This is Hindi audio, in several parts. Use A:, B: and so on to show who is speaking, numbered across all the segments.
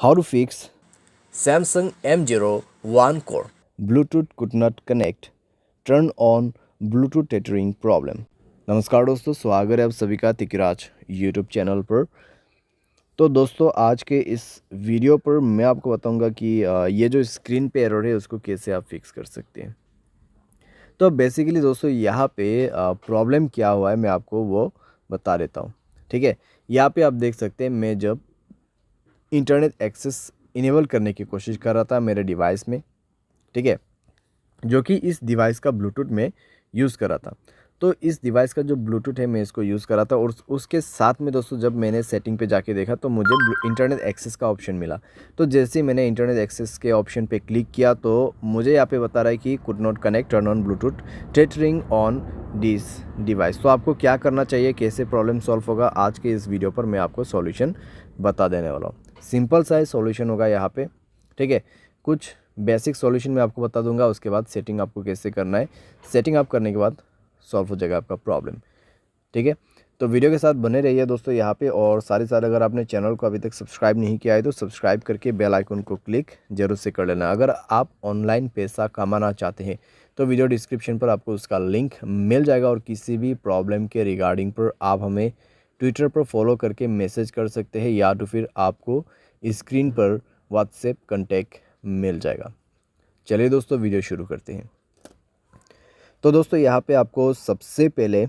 A: How to fix
B: Samsung M01 core.
A: Bluetooth could not connect. Turn on Bluetooth tethering problem. नमस्कार दोस्तों, स्वागत है आप सभी का तिकराज यूट्यूब चैनल पर। तो दोस्तों आज के इस वीडियो पर मैं आपको बताऊंगा कि ये जो स्क्रीन पे एरर है उसको कैसे आप फिक्स कर सकते हैं। तो बेसिकली दोस्तों यहाँ पे प्रॉब्लम क्या हुआ है मैं आपको वो बता देता हूँ। ठीक है, यहाँ पे आप देख सकते हैं मैं जब इंटरनेट एक्सेस इनेबल करने की कोशिश कर रहा था मेरे डिवाइस में, ठीक है, जो कि इस डिवाइस का ब्लूटूथ में यूज़ कर रहा था। तो इस डिवाइस का जो ब्लूटूथ है मैं इसको यूज़ कर रहा था और उसके साथ में दोस्तों जब मैंने सेटिंग पे जाके देखा तो मुझे इंटरनेट एक्सेस का ऑप्शन मिला। तो जैसे ही मैंने इंटरनेट एक्सेस के ऑप्शन पे क्लिक किया तो मुझे यहाँ पे बता रहा है कि could not connect, turn on Bluetooth tethering on this device. तो आपको क्या करना चाहिए, कैसे प्रॉब्लम सॉल्व होगा, आज के इस वीडियो पर मैं आपको सॉल्यूशन बता देने वाला हूँ। सिंपल सा सॉल्यूशन होगा यहाँ पे, ठीक है। कुछ बेसिक सॉल्यूशन मैं आपको बता दूंगा, उसके बाद सेटिंग आपको कैसे करना है। सेटिंग आप करने के बाद सॉल्व हो जाएगा आपका प्रॉब्लम, ठीक है। तो वीडियो के साथ बने रहिए दोस्तों यहाँ पे, और सारे सारे अगर आपने चैनल को अभी तक सब्सक्राइब नहीं किया है तो सब्सक्राइब करके बेल आइकन को क्लिक जरूर से कर लेना। अगर आप ऑनलाइन पैसा कमाना चाहते हैं तो वीडियो डिस्क्रिप्शन पर आपको उसका लिंक मिल जाएगा, और किसी भी प्रॉब्लम के रिगार्डिंग पर आप हमें ट्विटर पर फॉलो करके मैसेज कर सकते हैं, या तो फिर आपको स्क्रीन पर व्हाट्सएप कॉन्टैक्ट मिल जाएगा। चलिए दोस्तों वीडियो शुरू करते हैं। तो दोस्तों यहाँ पे आपको सबसे पहले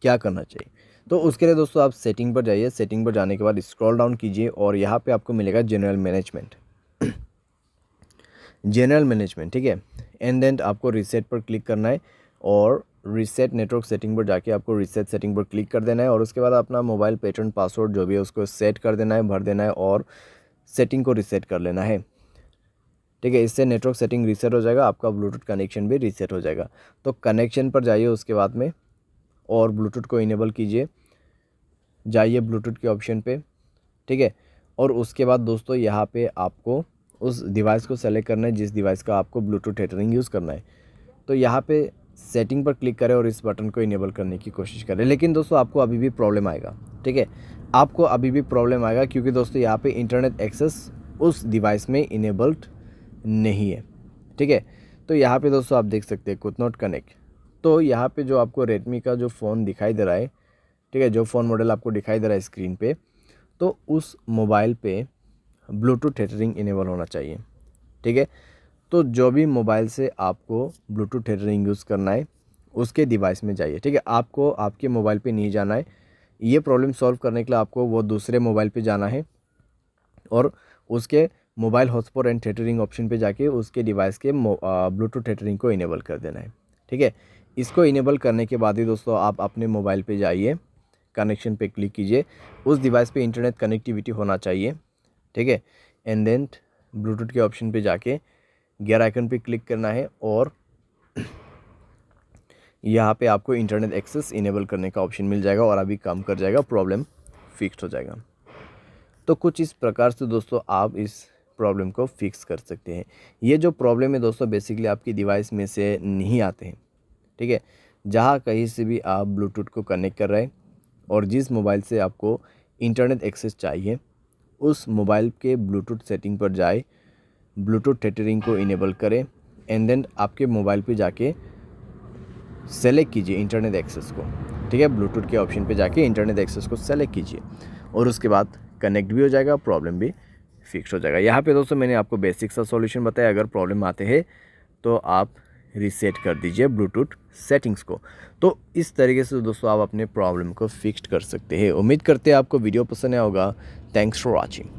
A: क्या करना चाहिए, तो उसके लिए दोस्तों आप सेटिंग पर जाइए। सेटिंग पर जाने के बाद स्क्रॉल डाउन कीजिए और यहाँ पे आपको मिलेगा जनरल मैनेजमेंट। जनरल मैनेजमेंट, ठीक है। एंड देन आपको रीसेट पर क्लिक करना है और रीसेट नेटवर्क सेटिंग पर जाके आपको रीसेट सेटिंग पर क्लिक कर देना है, और उसके बाद अपना मोबाइल पैटर्न पासवर्ड जो भी है उसको सेट कर देना है, भर देना है और सेटिंग को रीसेट कर लेना है, ठीक है। इससे नेटवर्क सेटिंग रीसेट हो जाएगा, आपका ब्लूटूथ कनेक्शन भी रीसेट हो जाएगा। तो कनेक्शन पर जाइए उसके बाद में और ब्लूटूथ को इनेबल कीजिए, जाइए ब्लूटूथ के ऑप्शन पे, ठीक है। और उसके बाद दोस्तों यहाँ पे आपको उस डिवाइस को सेलेक्ट करना है जिस डिवाइस का आपको ब्लूटूथ टेथरिंग यूज़ करना है। तो यहाँ पे सेटिंग पर क्लिक करें और इस बटन को इनेबल करने की कोशिश करें। लेकिन दोस्तों आपको अभी भी प्रॉब्लम आएगा, ठीक है, आपको अभी भी प्रॉब्लम आएगा, क्योंकि दोस्तों यहाँ पे इंटरनेट एक्सेस उस डिवाइस में इनेबल्ड नहीं है, ठीक है। तो यहाँ पे दोस्तों आप देख सकते हैं कुड नॉट कनेक्ट। तो यहाँ पे जो आपको रेडमी का जो फ़ोन दिखाई दे रहा है, ठीक है, जो फ़ोन मॉडल आपको दिखाई दे रहा है स्क्रीन पे, तो उस मोबाइल पे ब्लूटूथ टेथरिंग इनेबल होना चाहिए, ठीक है। तो जो भी मोबाइल से आपको ब्लूटूथ टेथरिंग यूज़ करना है उसके डिवाइस में जाइए, ठीक है। आपको आपके मोबाइल पे नहीं जाना है। ये प्रॉब्लम सॉल्व करने के लिए आपको वो दूसरे मोबाइल पे जाना है और उसके mobile hotspot and tethering option पे जाके उसके डिवाइस के ब्लूटूथ टेथरिंग को इनेबल कर देना है, ठीक है। इसको इनेबल करने के बाद ही दोस्तों आप अपने मोबाइल पे जाइए, कनेक्शन पे क्लिक कीजिए, उस डिवाइस पे इंटरनेट कनेक्टिविटी होना चाहिए, ठीक है। एंड देन ब्लूटूथ के ऑप्शन पे जाके गियर आइकन पे क्लिक करना है और यहाँ पे आपको इंटरनेट एक्सेस इनेबल करने का ऑप्शन मिल जाएगा और अभी काम कर जाएगा, प्रॉब्लम फिक्स हो जाएगा। तो कुछ इस प्रकार से दोस्तों आप इस प्रॉब्लम को फिक्स कर सकते हैं। ये जो प्रॉब्लम है दोस्तों बेसिकली आपकी डिवाइस में से नहीं आते हैं, ठीक है। जहाँ कहीं से भी आप ब्लूटूथ को कनेक्ट कर रहे हैं और जिस मोबाइल से आपको इंटरनेट एक्सेस चाहिए उस मोबाइल के ब्लूटूथ सेटिंग पर जाए, ब्लूटूथ टेथरिंग को इनेबल करें एंड देन आपके मोबाइल पे जाके सेलेक्ट कीजिए इंटरनेट एक्सेस को, ठीक है। ब्लूटूथ के ऑप्शन पे जाके इंटरनेट एक्सेस को सेलेक्ट कीजिए और उसके बाद कनेक्ट भी हो जाएगा, प्रॉब्लम भी फिक्स हो जाएगा। यहाँ पे दोस्तों मैंने आपको बेसिक सा सॉल्यूशन बताया। अगर प्रॉब्लम आते हैं तो आप रीसेट कर दीजिए ब्लूटूथ सेटिंग्स को। तो इस तरीके से दोस्तों आप अपने प्रॉब्लम को फिक्स कर सकते हैं। उम्मीद करते हैं आपको वीडियो पसंद आया होगा। Thanks for watching.